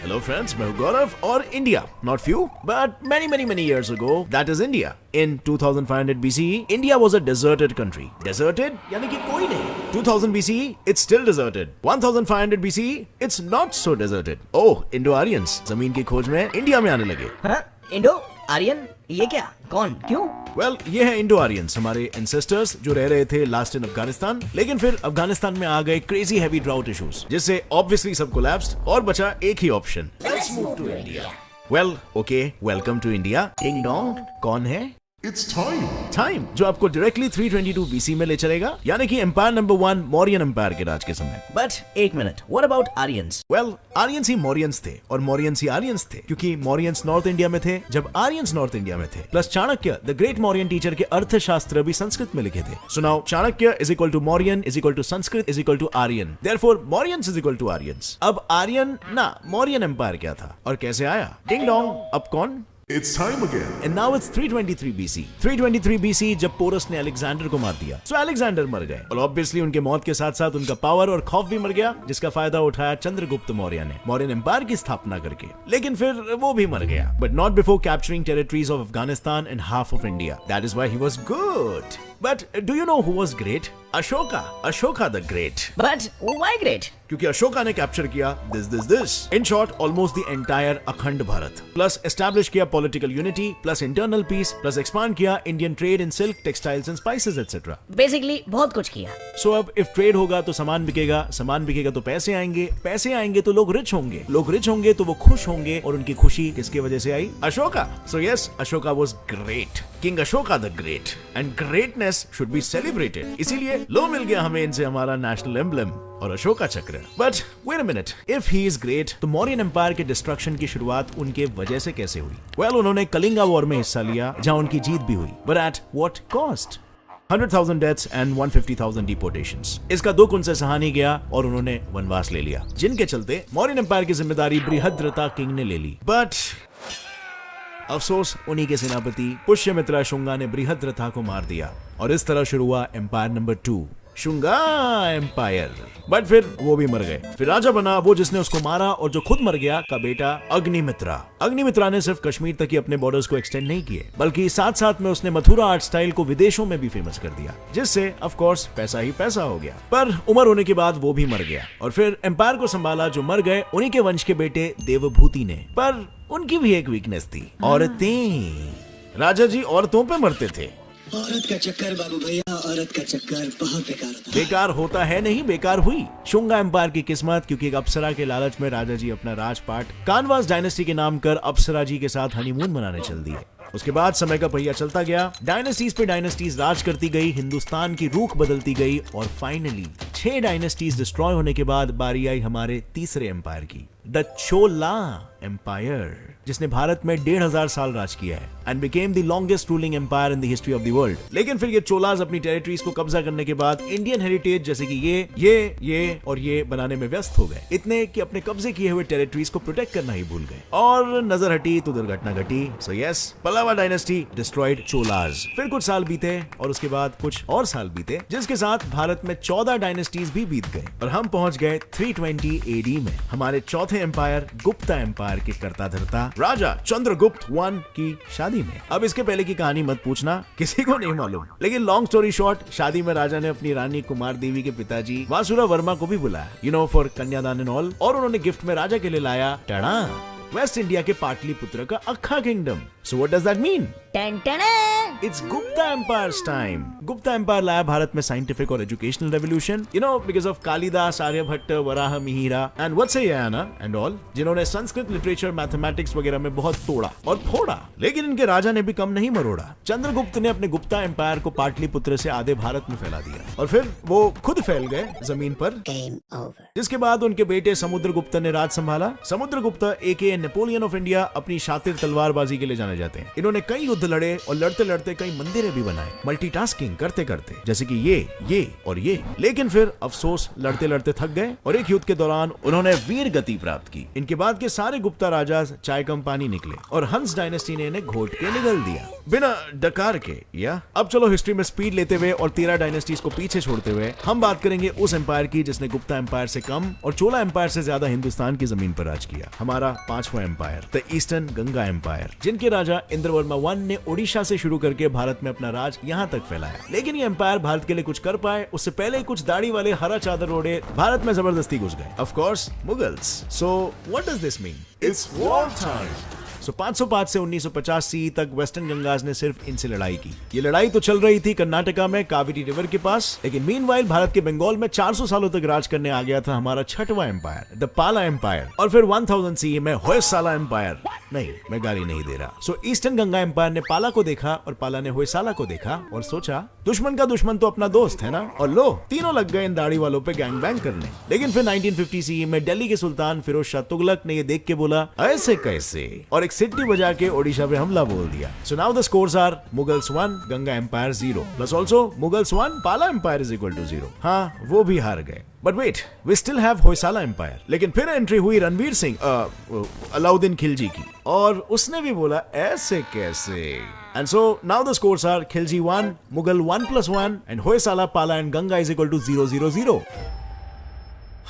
Hello friends, मैं हूँ गौरव और India, not few, but many years ago, that is India. In 2500 BCE, India was a deserted country. Deserted यानी कि कोई नहीं. 2000 BCE, it's still deserted. 1500 BCE, it's not so deserted. Oh, Indo-Aryans जमीन की खोज में इंडिया में आने लगे. हाँ? इंडो आर्यन ये क्या? कौन? क्यों? Well, ये है इंडो आर्यंस, हमारे एंसेस्टर्स जो रह रहे थे लास्ट इन अफगानिस्तान, लेकिन फिर अफगानिस्तान में आ गए क्रेजी हैवी ड्राउट इश्यूज, जिससे ऑब्वियसली सब कोलैप्स्ड और बचा एक ही option, let's move to India. Well, okay, welcome to India. Ding dong, कौन है? It's time. टाइम, जो आपको डायरेक्टली 322 BC में ले चलेगा, यानी कि एम्पायर नंबर 1 मौर्यन एम्पायर के राज के समय. बट एक minute, what about Aryans? Well, Aryans ही मौर्यंस थे और मौर्यंस ही आर्यंस थे, क्योंकि मौर्यंस नॉर्थ इंडिया में थे जब आर्यंस नॉर्थ इंडिया में थे. Plus Chanakya the great Mauryan teacher के अर्थशास्त्र भी संस्कृत में लिखे थे. So now Chanakya is equal to Mauryan is equal to Sanskrit is equal to Aryan. Therefore Mauryans is equal to Aryans. अब आर्यन ना मौर्यन एम्पायर क्या था और कैसे आया? डिंग डोंग, अब कौन? It's time again. And now it's 323 BC. 323 BC जब पोरस ने अलेक्जेंडर को मार दिया, तो अलेक्जेंडर मर गए और ऑब्वियसली उनके मौत के साथ साथ उनका पावर और खौफ भी मर गया, जिसका फायदा उठाया चंद्रगुप्त मौर्य ने मौर्यन एम्पायर की स्थापना करके. लेकिन फिर वो भी मर गया, but not before capturing territories of Afghanistan and half of India. That is why he was good. But do you know who was great? Ashoka the Great. But why great? क्योंकि अशोका ने कैप्चर किया this. In short, almost the entire अखंड Bharat. Plus establish किया political unity, plus internal peace, plus expand किया Indian trade in silk, textiles and spices etcetera. Basically बहुत कुछ किया. सो अब इफ ट्रेड होगा तो सामान बिकेगा, सामान बिकेगा तो पैसे आएंगे, पैसे आएंगे तो लोग रिच होंगे, लोग रिच होंगे तो वो खुश होंगे, और उनकी खुशी किसकी वजह से आई? Ashoka. So yes, Ashoka was great. King Ashoka the great. And greatness should be celebrated. इसीलिए लो मिल गया हमें इनसे हमारा नेशनल एम्ब्लेम और Ashoka Chakra. But wait a minute, if he is great तो मौर्यन एम्पायर के डिस्ट्रक्शन की शुरुआत उनके वजह से कैसे हुई? वेल, उन्होंने कलिंगा वॉर में हिस्सा लिया जहां उनकी जीत भी हुई, but at what cost? 100,000 deaths and 150,000 डिपोर्टेशंस. इसका दुख उनसे सहा नहीं गया और उन्होंने वनवास ले लिया, जिनके चलते मौर्यन एम्पायर की जिम्मेदारी बृहद्रथा किंग ने ले ली. बट अफसोस, उन्हीं के सेनापति पुष्यमित्रा शुंगा ने बृहद्रथा को मार दिया और इस तरह शुरू हुआ एम्पायर नंबर 2, शुंगा एम्पायर. बट फिर वो भी मर गए. फिर राजा बना वो जिसने उसको मारा और जो खुद मर गया, का बेटा अग्निमित्रा. अग्निमित्रा ने सिर्फ कश्मीर तक ही अपने बॉर्डर्स को एक्सटेंड नहीं किए, बल्कि साथ साथ में उसने मथुरा आर्ट स्टाइल को विदेशों में भी फेमस कर दिया, जिससे ऑफ कोर्स पैसा ही पैसा हो गया. पर उम्र होने के बाद वो भी मर गया और फिर एम्पायर को संभाला जो मर गए उन्हीं के वंश के बेटे देवभूति ने. पर उनकी भी एक वीकनेस थी, औरतें. राजा जी औरतों पे मरते थे. औरत का चक्कर बाबू भैया, औरत का चक्कर बहुत बेकार होता है. बेकार होता है नहीं, बेकार हुई शुंगा एम्पायर की किस्मत, क्योंकि एक अप्सरा के लालच में राजा जी अपना राजपाट कानवास डायनेस्टी के नाम कर अप्सरा जी के साथ हनीमून मनाने चल दिए. उसके बाद समय का पहिया चलता गया, डायनेस्टीज पे डायनेस्टीज राज करती गई, हिंदुस्तान की रुख बदलती गई और फाइनली 6 डायनेस्टीज डिस्ट्रॉय होने के बाद बारी आई हमारे तीसरे एम्पायर की, द चोला एम्पायर, जिसने भारत में 1500 साल राज किया है and became the longest ruling empire in the history of the world. लेकिन फिर ये चोलाज अपनी टेरिटरीज को कब्जा करने के बाद इंडियन हेरिटेज जैसे कि ये और ये बनाने में व्यस्त हो गए, इतने कि अपने कब्जे किए हुए टेरिटरीज को प्रोटेक्ट करना ही भूल गए और नजर हटी तो दुर्घटना घटी. So yes, Pallava dynasty destroyed Cholas. फिर कुछ साल बीते और उसके बाद कुछ और साल बीते, जिसके साथ भारत में 14 डायनेस्टीज भी बीत गए और हम पहुंच गए 320 AD में हमारे चौथे एम्पायर गुप्ता एम्पायर के कर्ता धर्ता राजा चंद्रगुप्त 1 की शादी में. अब इसके पहले की कहानी मत पूछना, किसी को नहीं मालूम, लेकिन लॉन्ग स्टोरी शॉर्ट, शादी में राजा ने अपनी रानी कुमार देवी के पिताजी वासुरा वर्मा को भी बुलाया, फॉर कन्यादान एंड ऑल, और उन्होंने गिफ्ट में राजा के लिए लाया टड़ा वेस्ट इंडिया के पाटलिपुत्र का अक्खा kingdom. So what does that mean? It's Gupta Empire's time. Gupta Empire लाया भारत में साइंटिफिक और educational revolution, because of Kalidasa, Aryabhatta, Varaha Mihira and Vatsyayana and all, जिन्होंने संस्कृत लिटरेचर, मैथमेटिक्स वगैरह में बहुत तोड़ा और फोड़ा. लेकिन इनके राजा ने भी कम नहीं मरोड़ा. चंद्रगुप्त ने अपने गुप्ता एम्पायर को पाटलिपुत्र से आधे भारत में फैला दिया और फिर वो खुद फैल गए जमीन पर. जिसके बाद उनके बेटे समुद्रगुप्त ने राज संभाला. समुद्रगुप्त एके नेपोलियन ऑफ इंडिया अपनी शातिर तलवारबाजी के लिए जाने जाते हैं. इन्होंने कई युद्ध लड़े और लड़ते लड़ते कई मंदिरें भी बनाए, मल्टीटास्किंग करते करते, जैसे कि ये और ये। लेकिन फिर अफसोस, लड़ते लड़ते थक गए और एक युद्ध के दौरान उन्होंने वीर गति प्राप्त की। इनके बाद के सारे गुप्ता राजा चाय कम पानी निकले और हंस डायनेस्टी ने इन्हें घोट के निगल दिया बिना डकार के। या अब चलो हिस्ट्री में स्पीड लेते हुए और 13 डायनेस्टीज को पीछे छोड़ते हुए हम बात करेंगे उस एम्पायर की जिसने गुप्ता एम्पायर से कम और चोला एम्पायर से ज्यादा हिंदुस्तान की जमीन पर राज किया। हमारा 5वां empire, the eastern Ganga empire, जिनके राजा इंद्रवर्मा I ने ओडिशा से शुरू करके भारत में अपना राज यहाँ तक फैलाया। लेकिन ये एम्पायर भारत के लिए कुछ कर पाए उससे पहले कुछ दाढ़ी वाले हरा चादर ओढ़े भारत में जबरदस्ती घुस गए। Of course Mughals. So what does this mean? It's war time. 505 से 1950 सी तक वेस्टर्न गंगाज ने सिर्फ इनसे लड़ाई की। ये लड़ाई तो चल रही थी कर्नाटका में कावेरी रिवर के पास, लेकिन मीनवाइल भारत के बंगाल में 400 सालों तक राज करने आ गया था हमारा 6वां एम्पायर, द पाला एम्पायर। और फिर 1000 सी में होयसाला एम्पायर। नहीं, मैं गाली नहीं दे रहा। सो ईस्टर्न गंगा एम्पायर ने पाला को देखा और पाला ने होयसाला को देखा और सोचा दुश्मन का दुश्मन तो अपना दोस्त है ना, और लो तीनों लग गए इन दाढ़ी वालों पे गैंग बैंग करने। लेकिन फिर 1950 सी में दिल्ली के सुल्तान फिरोज शाह तुगलक ने ये देख के बोला ऐसे कैसे, और एक सिटी बजा के ओडिशा पे हमला बोल दिया। So now the scores are Mughals 1, Ganga empire 0, plus also Mughals 1, Pala empire is equal to 0। हाँ, वो भी हार गए। But wait, we still have Hoysala empire. लेकिन फिर एंट्री हुई रणवीर सिंह अलाउद्दीन खिलजी की, और उसने भी बोला ऐसे कैसे। And so now the scores are Khilji 1, Mughal 1+1 and Hoysala, Pala and Ganga is equal to 0-0-0।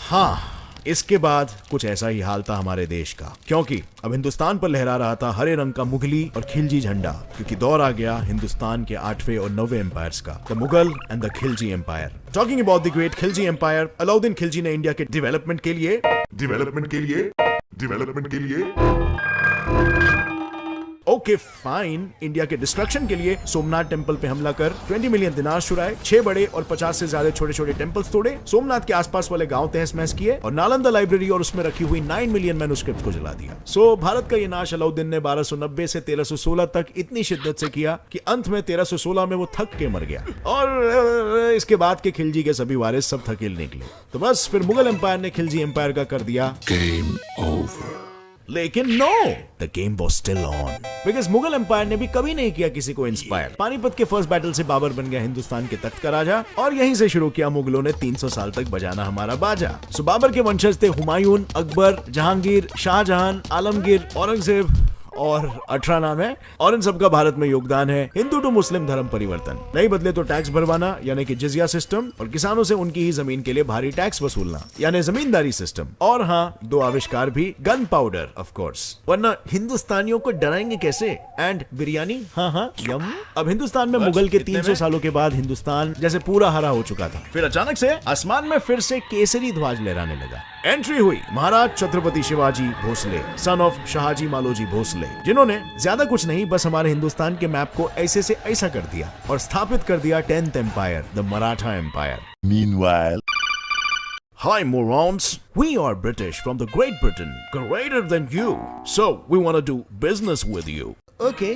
हाँ, इसके बाद कुछ ऐसा ही हाल था हमारे देश का, क्योंकि अब हिंदुस्तान पर लहरा रहा था हरे रंग का मुगली और खिलजी झंडा, क्योंकि दौर आ गया हिंदुस्तान के 8वें और 9वें एम्पायर्स का, the Mughal and the Khilji empire. Talking about the great Khilji empire, Alauddin Khilji ने इंडिया के डेवलपमेंट के लिए ओके फाइन, इंडिया के डिस्ट्रक्शन के लिए सोमनाथ टेंपल पे हमला कर 20 मिलियन दिनार चुराए, 6 बड़े और 50 से ज्यादा छोटे छोटे टेंपल्स तोड़े, सोमनाथ के आसपास वाले गांव तहस महस किए और नालंदा लाइब्रेरी और उसमें रखी हुई 9 मिलियन मैन्युस्क्रिप्ट को जला दिया। सो भारत का ये नाश अलाउद्दीन ने 1290 से 1316 तक इतनी शिद्दत से किया कि अंत में 1316 में वो थक के मर गया, और इसके बाद के खिलजी के सभी वारिस सब थकेल निकले। तो बस फिर मुगल एम्पायर ने खिलजी एम्पायर का कर दिया Game over. लेकिन no, the game was still on, because Mughal empire ने भी कभी नहीं किया किसी को इंस्पायर। पानीपत के फर्स्ट बैटल से बाबर बन गया हिंदुस्तान के तख्त का राजा, और यहीं से शुरू किया मुगलों ने 300 साल तक बजाना हमारा बाजा। सो बाबर के वंशज थे हुमायूं, अकबर, जहांगीर, शाहजहां, आलमगीर, औरंगजेब और 18 नाम है, और इन सबका भारत में योगदान है हिंदू टू मुस्लिम धर्म परिवर्तन। नहीं बदले तो टैक्स भरवाना यानी कि जिजिया सिस्टम, और किसानों से उनकी ही जमीन के लिए भारी टैक्स वसूलना यानी जमींदारी सिस्टम, और हाँ 2 आविष्कार भी, गन पाउडर ऑफ कोर्स, वरना हिंदुस्तानियों को डराएंगे कैसे, एंड बिरयानी, हाँ यम। अब हिंदुस्तान में मुगल के 300 सालों के बाद हिंदुस्तान जैसे पूरा हरा हो चुका था, फिर अचानक से आसमान में फिर से केसरी ध्वज लहराने लगा। एंट्री हुई महाराज छत्रपति शिवाजी भोसले, सन ऑफ शाहजी मालोजी भोसले, जिन्होंने ज्यादा कुछ नहीं बस हमारे हिंदुस्तान के मैप को ऐसे से ऐसा कर दिया और स्थापित कर दिया 10th empire, the Maratha empire. Meanwhile, Hi morons, we are British from the Great Britain, greater than you, so we want to do business with you. Okay,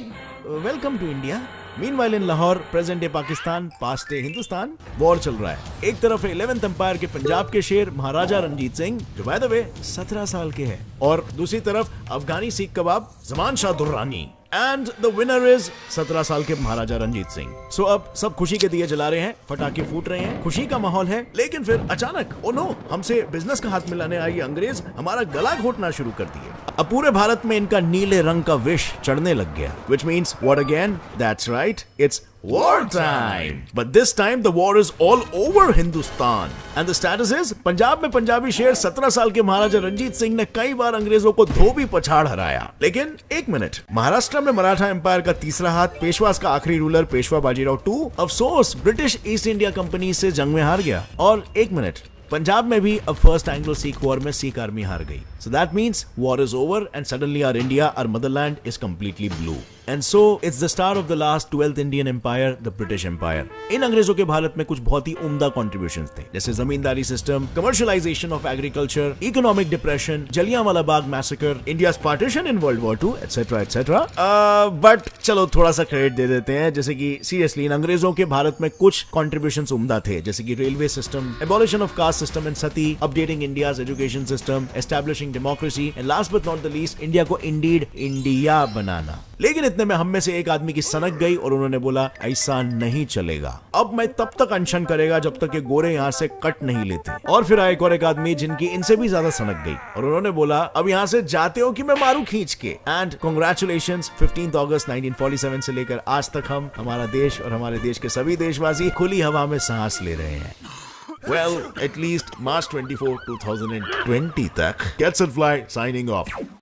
welcome to India. Meanwhile in Lahore, present day Pakistan, past day Hindustan, war चल रहा है। एक तरफ 11th empire के पंजाब के शेर महाराजा रंजीत सिंह, जो by the way 17 साल के हैं, और दूसरी तरफ अफगानी सीख कबाब Zaman Shah Durrani, and the winner is 17 साल के महाराजा रंजीत सिंह। सो अब सब खुशी के दिए जला रहे हैं, पटाखे फूट रहे हैं, खुशी का माहौल है, लेकिन फिर अचानक ओ नो, हमसे बिजनेस का हाथ मिलाने आई अंग्रेज हमारा गला घोटना शुरू कर दिए। अब पूरे भारत में इनका नीले रंग का विष चढ़ने लग गया, which means what again? That's right, it's war time. But this time the war is all over Hindustan. And the status is, Punjab में पंजाबी शेर 17 साल के महाराजा रंजीत सिंह ने कई बार अंग्रेजों को धोबी पछाड़ हराया। लेकिन एक मिनट, महाराष्ट्र में मराठा एम्पायर का तीसरा हाथ, पेशवास का आखिरी रूलर पेशवा बाजीराव 2, अफसोस ब्रिटिश ईस्ट इंडिया कंपनी से जंग में हार गया। और एक मिनट, पंजाब में भी अब फर्स्ट एंग्लो सिख वॉर में सिख आर्मी हार गई। So that means war is over and suddenly our India, our motherland, is completely blue. And so it's the start of the last 12th Indian Empire, the British Empire. इन अंग्रेजों के भारत में कुछ बहुत ही उम्दा contributions थे, जैसे zamindari system, commercialization of agriculture, economic depression, Jallianwala Bagh massacre, India's partition in World War II, etc. etc. But चलो थोड़ा सा क्रेडिट दे देते हैं, जैसे कि सीरियसली इन अंग्रेजों के भारत में कुछ contributions उम्दा थे, जैसे कि railway system, abolition of caste system in Sati, updating India's education system, establishing democracy and last but not the least India को इंडीड इंडिया बनाना। लेकिन इतने में हम में से एक आदमी की सनक गई और उन्होंने बोला ऐसा नहीं चलेगा, अब मैं तब तक अनशन करेगा जब तक ये गोरे यहाँ से कट नहीं लेते। और फिर आए एक और एक आदमी जिनकी इनसे भी ज्यादा सनक गई और उन्होंने बोला अब यहाँ से जाते हो कि मैं मारू खींच के। एंड कांग्रेचुलेशंस, 15 अगस्त 1947 से लेकर आज तक हम, हमारा देश और हमारे देश के सभी देशवासी खुली हवा में सांस ले रहे हैं। Well, at least March 24, 2020 तक। Cats and Fly signing off.